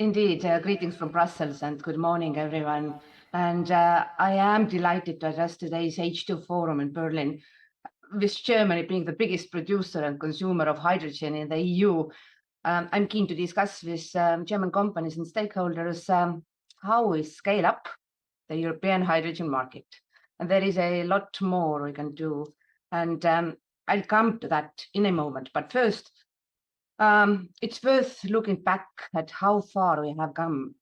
Indeed, greetings from Brussels and good morning, everyone. And I am delighted to address today's H2 forum in Berlin. With Germany being the biggest producer and consumer of hydrogen in the EU, I'm keen to discuss with German companies and stakeholders how we scale up the European hydrogen market. And there is a lot more we can do. And I'll come to that in a moment. But first, it's worth looking back at how far we have come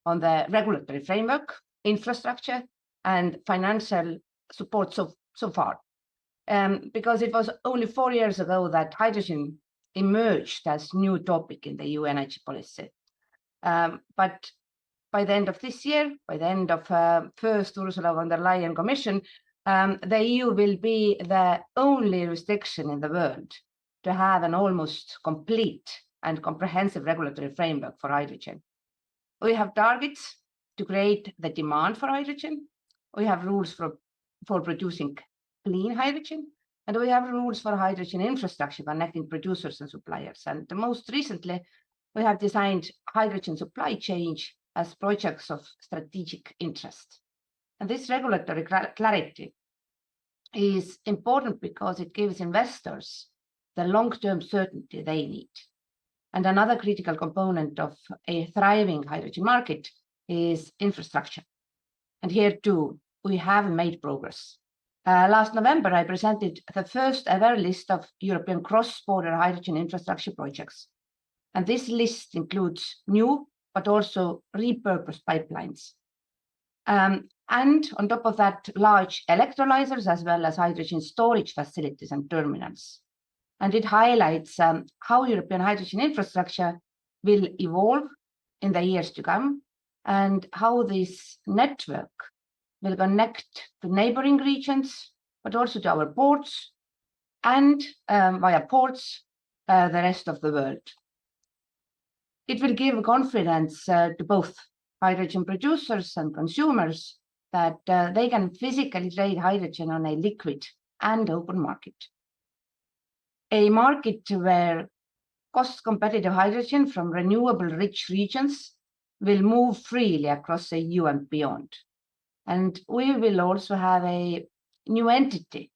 on the regulatory framework, infrastructure, and financial support so far. Because it was only 4 years ago that hydrogen emerged as new topic in the EU energy policy. But by the end of this year, by the end of first Ursula von der Leyen Commission, the EU will be the only jurisdiction in the world to have an almost complete and comprehensive regulatory framework for hydrogen. We have targets to create the demand for hydrogen. We have rules for producing clean hydrogen, and we have rules for hydrogen infrastructure connecting producers and suppliers. And most recently, we have designed hydrogen supply chain as projects of strategic interest. And this regulatory clarity is important because it gives investors the long-term certainty they need. And another critical component of a thriving hydrogen market is infrastructure. And here too, we have made progress. Last November, I presented the first ever list of European cross-border hydrogen infrastructure projects. And this list includes new, but also repurposed pipelines. And on top of that, large electrolyzers, as well as hydrogen storage facilities and terminals. And it highlights how European hydrogen infrastructure will evolve in the years to come and how this network will connect to neighboring regions, but also to our ports and via ports, the rest of the world. It will give confidence to both hydrogen producers and consumers that they can physically trade hydrogen on a liquid and open market. A market where cost-competitive hydrogen from renewable-rich regions will move freely across the EU and beyond. And we will also have a new entity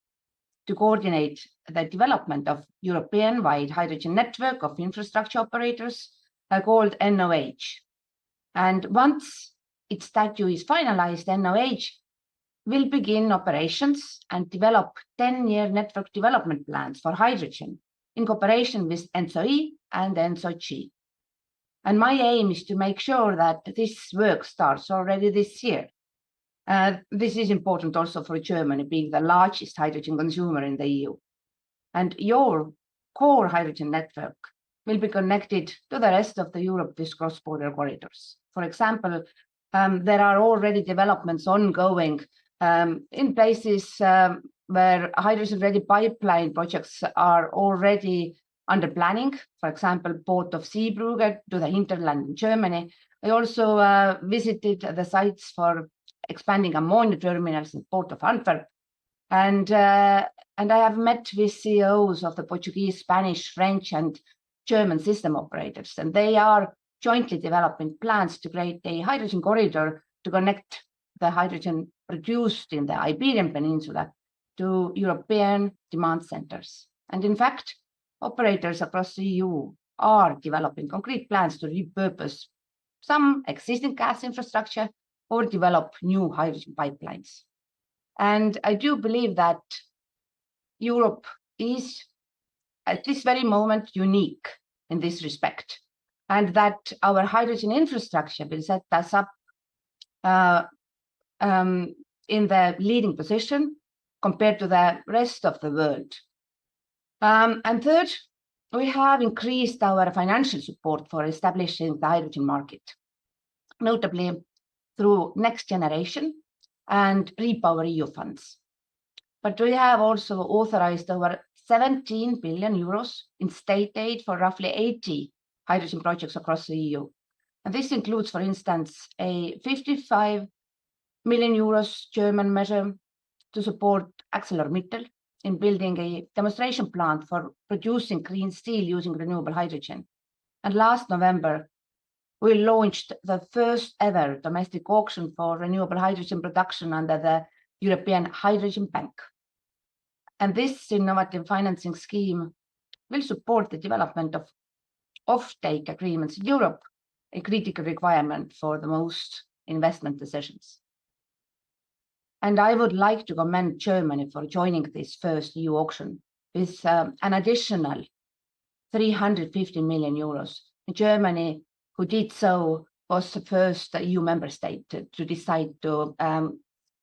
to coordinate the development of European-wide hydrogen network of infrastructure operators called NOH. And once its statute is finalized, NOH will begin operations and develop 10-year network development plans for hydrogen in cooperation with ENTSO-E and ENTSO-G. And my aim is to make sure that this work starts already this year. This is important also for Germany, being the largest hydrogen consumer in the EU. And your core hydrogen network will be connected to the rest of the Europe with cross-border corridors. For example, there are already developments ongoing in places where hydrogen-ready pipeline projects are already under planning. For example, Port of Seebrugge to the hinterland in Germany. I also visited the sites for expanding ammonia terminals in Port of Antwerp. And I have met with CEOs of the Portuguese, Spanish, French, and German system operators, and they are jointly developing plans to create a hydrogen corridor to connect the hydrogen produced in the Iberian Peninsula to European demand centers. And in fact, operators across the EU are developing concrete plans to repurpose some existing gas infrastructure or develop new hydrogen pipelines. And I do believe that Europe is at this very moment unique in this respect, and that our hydrogen infrastructure will set us up in the leading position compared to the rest of the world. And third, we have increased our financial support for establishing the hydrogen market, notably through Next Generation and REPowerEU funds. But we have also authorized over 17 billion euros in state aid for roughly 80 hydrogen projects across the EU. And this includes, for instance, a 55 million euros German measure to support ArcelorMittal in building a demonstration plant for producing green steel using renewable hydrogen. And last November, we launched the first ever domestic auction for renewable hydrogen production under the European Hydrogen Bank. And this innovative financing scheme will support the development of offtake agreements in Europe, a critical requirement for the most investment decisions. And I would like to commend Germany for joining this first EU auction with an additional 350 million euros. Germany, who did so, was the first EU member state to decide to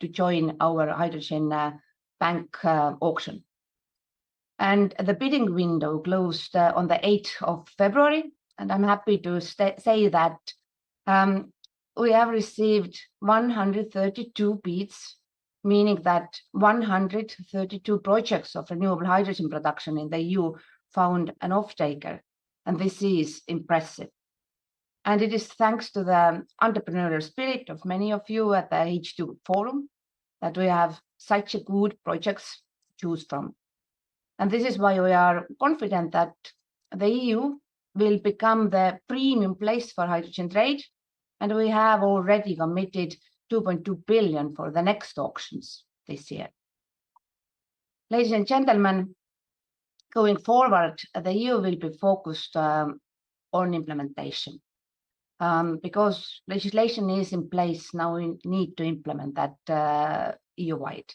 join our hydrogen bank auction. And the bidding window closed on the 8th of February. And I'm happy to say that we have received 132 bids, meaning that 132 projects of renewable hydrogen production in the EU found an off-taker. And this is impressive. And it is thanks to the entrepreneurial spirit of many of you at the H2 Forum that we have such a good projects to choose from. And this is why we are confident that the EU will become the premium place for hydrogen trade. And we have already committed 2.2 billion for the next auctions this year. Ladies and gentlemen, going forward, the EU will be focused on implementation. Because legislation is in place, now we need to implement that EU-wide.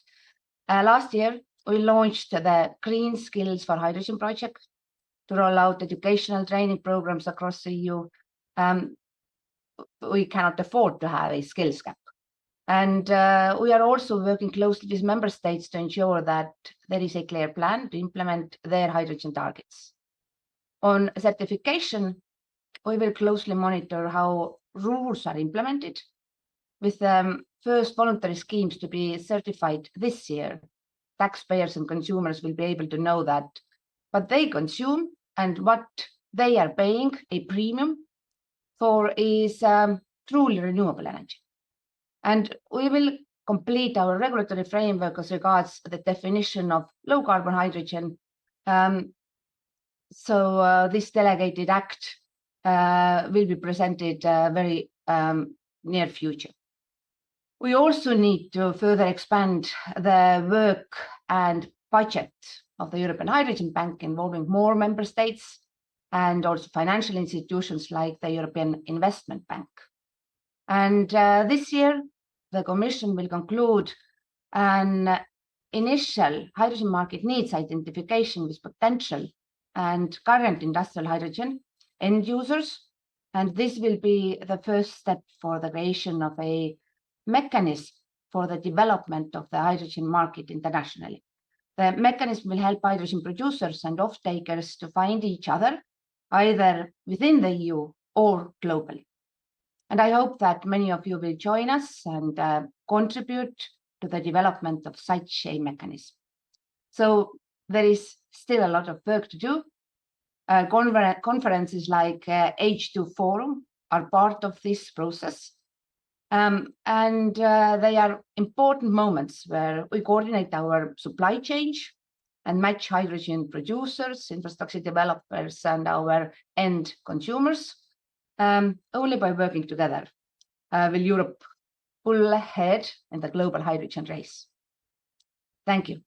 Last year, we launched the Green Skills for Hydrogen project to roll out educational training programs across the EU. We cannot afford to have a skills gap. And we are also working closely with member states to ensure that there is a clear plan to implement their hydrogen targets. On certification, we will closely monitor how rules are implemented, with first voluntary schemes to be certified this year. Taxpayers and consumers will be able to know that what they consume and what they are paying a premium for is truly renewable energy. And we will complete our regulatory framework as regards the definition of low carbon hydrogen. So this delegated act will be presented very near future. We also need to further expand the work and budget of the European Hydrogen Bank, involving more member states and also financial institutions like the European Investment Bank. And this year, the Commission will conclude an initial hydrogen market needs identification with potential and current industrial hydrogen end users. And this will be the first step for the creation of a mechanism for the development of the hydrogen market internationally. The mechanism will help hydrogen producers and off-takers to find each other, either within the EU or globally. And I hope that many of you will join us and contribute to the development of such a mechanism. So there is still a lot of work to do. Conferences like H2 Forum are part of this process. And they are important moments where we coordinate our supply chain and match hydrogen producers, infrastructure developers, and our end consumers. Only by working together will Europe pull ahead in the global hydrogen race. Thank you.